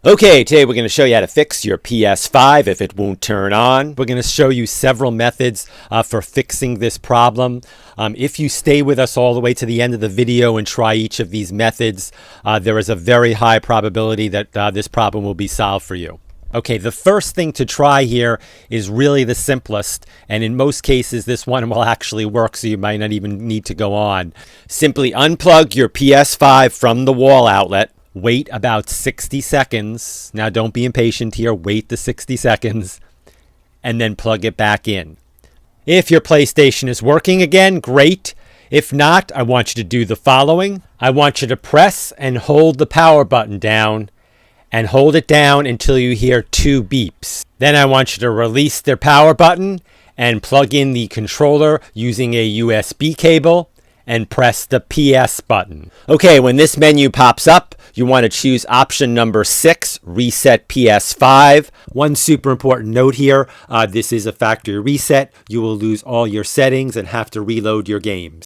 Okay, today we're going to show you how to fix your PS5 if it won't turn on. We're going to show you several methods for fixing this problem. If you stay with us all the way to the end of the video and try each of these methods, there is a very high probability that this problem will be solved for you. Okay, the first thing to try here is really the simplest, and in most cases this one will actually work, so you might not even need to go on. Simply unplug your PS5 from the wall outlet. Wait about 60 seconds. Now don't be impatient here. Wait the 60 seconds and then plug it back in. If your PlayStation is working again, great. If not, I want you to do the following. I want you to press and hold the power button down and hold it down until you hear 2 beeps. Then I want you to release the power button and plug in the controller using a USB cable and press the PS button. Okay, when this menu pops up, you want to choose option number 6, Reset PS5. One super important note here, this is a factory reset. You will lose all your settings and have to reload your games.